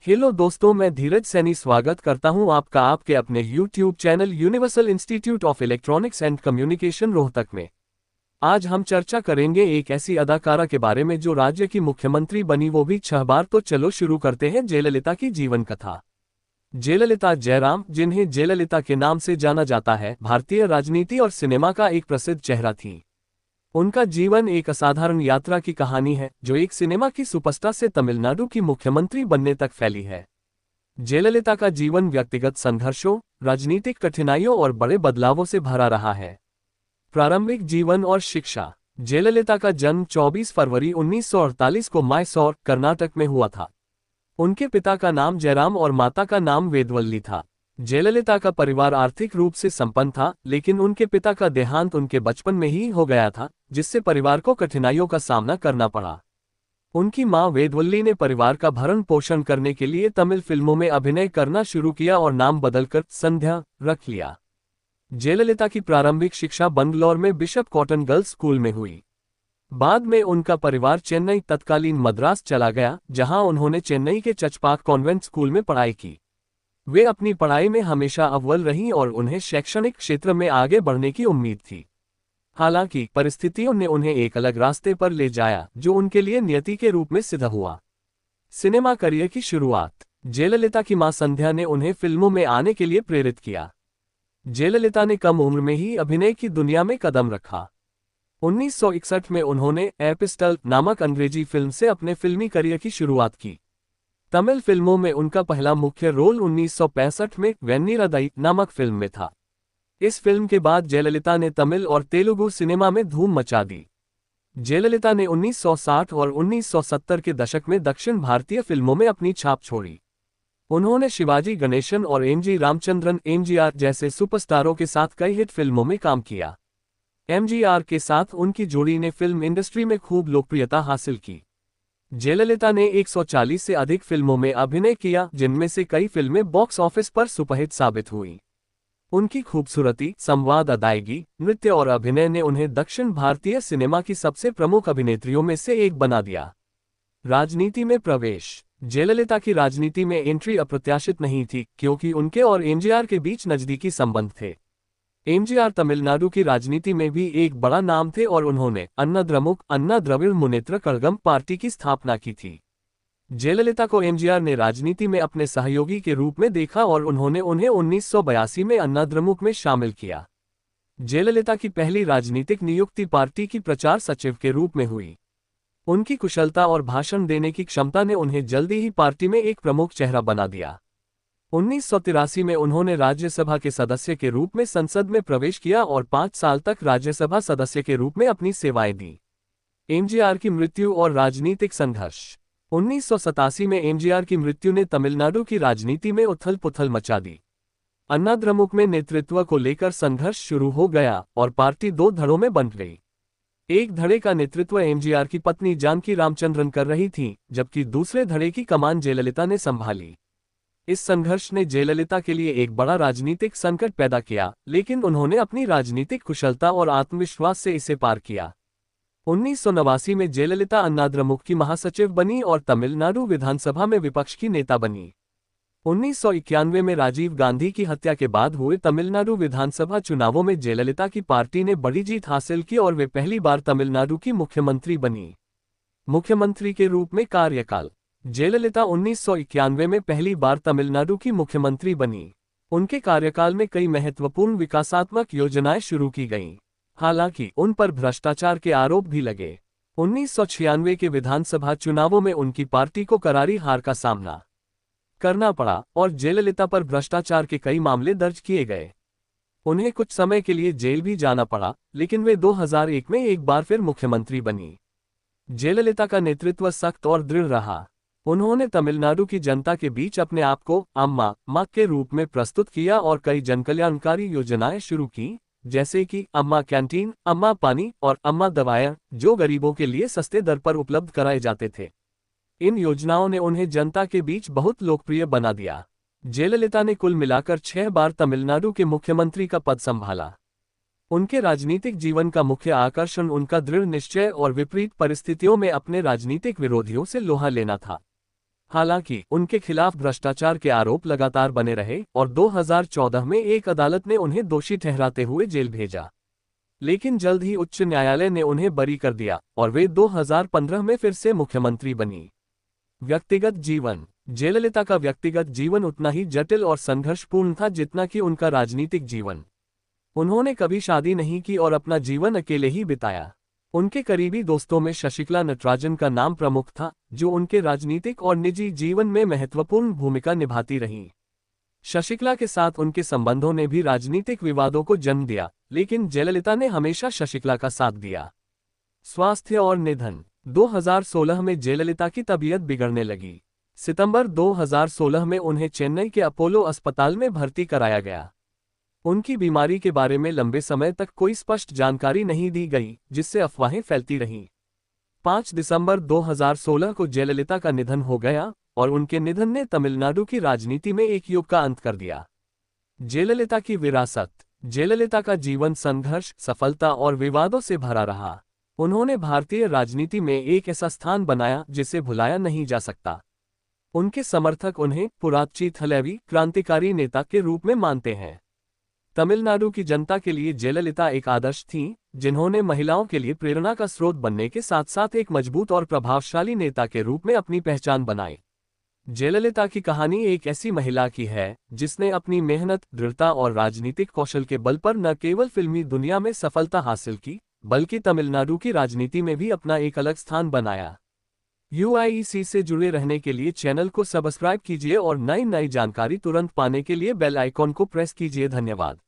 Hello दोस्तों, मैं धीरज सैनी स्वागत करता हूं आपका आपके अपने YouTube channel universal institute of electronics and communication Rohtak में। आज हम चर्चा करेंगे एक ऐसी अदाकारा के बारे में जो राज्य की मुख्यमंत्री बनी, वो भी 6 बार। तो चलो शुरू करते हैं जयललिता की जीवन कथा। जयललिता जयराम, जिन्हें जयललिता के नाम से जाना जाता है, भारतीय राजनीति और सिनेमा का एक प्रसिद्ध चेहरा थी। उनका जीवन एक असाधारण यात्रा की कहानी है जो एक सिनेमा की सुपरस्टार से तमिलनाडु की मुख्यमंत्री बनने तक फैली है। जयललिता का जीवन व्यक्तिगत संघर्षों, राजनीतिक कठिनाइयों और बड़े बदलावों से भरा रहा है। प्रारंभिक जीवन और शिक्षा। जयललिता का जन्म 24 फरवरी 1948 को मैसूर, कर्नाटक में हुआ था। उनके पिता का नाम जयराम और माता का नाम वेदवल्ली था। जयललिता का परिवार आर्थिक रूप से संपन्न था, लेकिन उनके पिता का देहांत उनके बचपन में ही हो गया था, जिससे परिवार को कठिनाइयों का सामना करना पड़ा। उनकी मां वेदवल्ली ने परिवार का भरण पोषण करने के लिए तमिल फिल्मों में अभिनय करना शुरू किया और नाम बदलकर संध्या रख लिया। जयललिता की प्रारंभिक शिक्षा बंगलौर में बिशप कॉटन गर्ल्स स्कूल में हुई। बाद में उनका परिवार चेन्नई, तत्कालीन मद्रास, चला गया, जहां उन्होंने चेन्नई के चचपाक कॉन्वेंट स्कूल में पढ़ाई की। वे अपनी पढ़ाई में हमेशा अव्वल रहीं और उन्हें शैक्षणिक क्षेत्र में आगे बढ़ने की उम्मीद थी। हालांकि परिस्थितियों ने उन्हें एक अलग रास्ते पर ले जाया, जो उनके लिए नियति के रूप में सिद्ध हुआ। सिनेमा करियर की शुरुआत। जयललिता की मां संध्या ने उन्हें फिल्मों में आने के लिए प्रेरित किया। जयललिता ने कम उम्र में ही अभिनय की दुनिया में कदम रखा। 1961 में उन्होंने एपिस्टल नामक अंग्रेजी फिल्म से अपने फिल्मी करियर की शुरुआत की। तमिल फिल्मों में उनका पहला मुख्य रोल 1965 में वेन्नीरदाई नामक फिल्म में था। इस फिल्म के बाद जयललिता ने तमिल और तेलुगु सिनेमा में धूम मचा दी। जयललिता ने 1960 और 1970 के दशक में दक्षिण भारतीय फिल्मों में अपनी छाप छोड़ी। उन्होंने शिवाजी गणेशन और एमजी रामचंद्रन एमजीआर जैसे सुपरस्टारों के साथ कई हिट फिल्मों में काम किया। एमजीआर के साथ उनकी जोड़ी ने फिल्म इंडस्ट्री में खूब लोकप्रियता हासिल की। जयललिता ने 140 से अधिक फिल्मों में अभिनय किया, जिनमें से कई फिल्में बॉक्स ऑफिस पर सुपरहिट साबित हुईं। उनकी खूबसूरती, संवाद, अदायगी, नृत्य और अभिनय ने उन्हें दक्षिण भारतीय सिनेमा की सबसे प्रमुख अभिनेत्रियों में से एक बना दिया। राजनीति में प्रवेश। जयललिता की राजनीति में एंट्री अप्रत्याशित नहीं थी, क्योंकि उनके और एमजीआर के बीच नजदीकी संबंध थे। एमजीआर तमिलनाडु की राजनीति में भी एक बड़ा नाम थे और उन्होंने अन्ना द्रविड़ मुनेत्र कड़गम पार्टी की स्थापना की थी। जयललिता को एमजीआर ने राजनीति में अपने सहयोगी के रूप में देखा और उन्होंने उन्हें 1982 में अन्ना द्रमुक में शामिल किया। जयललिता की पहली राजनीतिक नियुक्ति पार्टी की प्रचार सचिव के रूप में हुई। उनकी कुशलता और भाषण देने की क्षमता ने उन्हें जल्दी ही पार्टी में एक प्रमुख चेहरा बना दिया। 1983 में उन्होंने राज्यसभा के सदस्य के रूप में संसद में प्रवेश किया और 5 साल तक राज्यसभा सदस्य के रूप में अपनी सेवाएं दी। एमजीआर की मृत्यु और राजनीतिक संघर्ष। 1987 में एमजीआर की मृत्यु ने तमिलनाडु की राजनीति में उथल पुथल मचा दी। अन्ना द्रमुक में नेतृत्व को लेकर संघर्ष शुरू हो गया और पार्टी 2 धड़ों में बंट गई। एक धड़े का नेतृत्व एमजीआर की पत्नी जानकी रामचंद्रन कर रही थीं, जबकि दूसरे धड़े की कमान जयललिता ने संभाली। इस संघर्ष ने जयललिता के लिए एक बड़ा राजनीतिक संकट पैदा किया, लेकिन उन्होंने अपनी राजनीतिक कुशलता और आत्मविश्वास से इसे पार किया। 1989 में जयललिता अन्ना द्रमुक की महासचिव बनी और तमिलनाडु विधानसभा में विपक्ष की नेता बनी। 1991 में राजीव गांधी की हत्या के बाद हुए तमिलनाडु विधानसभा चुनावों में जयललिता की पार्टी ने बड़ी जीत हासिल की और वे पहली बार तमिलनाडु की मुख्यमंत्री बनी। मुख्यमंत्री के रूप में कार्यकाल। जयललिता 1991 में पहली बार तमिलनाडु की मुख्यमंत्री बनी। उनके कार्यकाल में कई महत्वपूर्ण विकासात्मक योजनाएं शुरू की गईं। हालांकि उन पर भ्रष्टाचार के आरोप भी लगे। 1996 के विधानसभा चुनावों में उनकी पार्टी को करारी हार का सामना करना पड़ा और जयललिता पर भ्रष्टाचार के कई मामले दर्ज किए गए। उन्हें कुछ समय के लिए जेल भी जाना पड़ा, लेकिन वे 2001 में एक बार फिर मुख्यमंत्री बनी। जयललिता का नेतृत्व सख्त और दृढ़ रहा। उन्होंने तमिलनाडु की जनता के बीच अपने आप को अम्मा मां के रूप में प्रस्तुत किया और कई जनकल्याणकारी योजनाएं शुरू की, जैसे कि अम्मा कैंटीन, अम्मा पानी और अम्मा दवाएं, जो गरीबों के लिए सस्ते दर पर उपलब्ध कराए जाते थे। इन योजनाओं ने उन्हें जनता के बीच बहुत लोकप्रिय बना दिया। जयललिता ने कुल मिलाकर 6 बार तमिलनाडु के मुख्यमंत्री का पद संभाला। उनके राजनीतिक जीवन का मुख्य आकर्षण उनका दृढ़ निश्चय और विपरीत परिस्थितियों में अपने राजनीतिक विरोधियों से लोहा लेना था। हालांकि उनके खिलाफ भ्रष्टाचार के आरोप लगातार बने रहे और 2014 में एक अदालत ने उन्हें दोषी ठहराते हुए जेल भेजा। लेकिन जल्द ही उच्च न्यायालय ने उन्हें बरी कर दिया और वे 2015 में फिर से मुख्यमंत्री बनी। व्यक्तिगत जीवन। जयललिता का व्यक्तिगत जीवन उतना ही जटिल और संघर्षपूर्ण था जितना कि उनका राजनीतिक जीवन। उन्होंने कभी शादी नहीं की और अपना जीवन अकेले ही बिताया। उनके करीबी दोस्तों में शशिकला नटराजन का नाम प्रमुख था, जो उनके राजनीतिक और निजी जीवन में महत्वपूर्ण भूमिका निभाती रहीं। शशिकला के साथ उनके संबंधों ने भी राजनीतिक विवादों को जन्म दिया, लेकिन जयललिता ने हमेशा शशिकला का साथ दिया। स्वास्थ्य और निधन। 2016 में जयललिता की तबीयत बिगड़ने लगी। सितंबर 2016 में उन्हें चेन्नई के अपोलो अस्पताल में भर्ती कराया गया। उनकी बीमारी के बारे में लंबे समय तक कोई स्पष्ट जानकारी नहीं दी गई, जिससे अफवाहें फैलती रहीं। 5 दिसंबर 2016 को जयललिता का निधन हो गया और उनके निधन ने तमिलनाडु की राजनीति में एक युग का अंत कर दिया। जयललिता की विरासत। जयललिता का जीवन संघर्ष, सफलता और विवादों से भरा रहा। उन्होंने भारतीय राजनीति में एक ऐसा स्थान बनाया जिसे भुलाया नहीं जा सकता। उनके समर्थक उन्हें पुरातची थलैवी क्रांतिकारी नेता के रूप में मानते हैं। तमिलनाडु की जनता के लिए जयललिता एक आदर्श थीं, जिन्होंने महिलाओं के लिए प्रेरणा का स्रोत बनने के साथ साथ एक मजबूत और प्रभावशाली नेता के रूप में अपनी पहचान बनाई। जयललिता की कहानी एक ऐसी महिला की है जिसने अपनी मेहनत, दृढ़ता और राजनीतिक कौशल के बल पर न केवल फिल्मी दुनिया में सफलता हासिल की, बल्कि तमिलनाडु की राजनीति में भी अपना एक अलग स्थान बनाया। UIEC से जुड़े रहने के लिए चैनल को सब्सक्राइब कीजिए और नई जानकारी तुरंत पाने के लिए बेल आइकॉन को प्रेस कीजिए। धन्यवाद।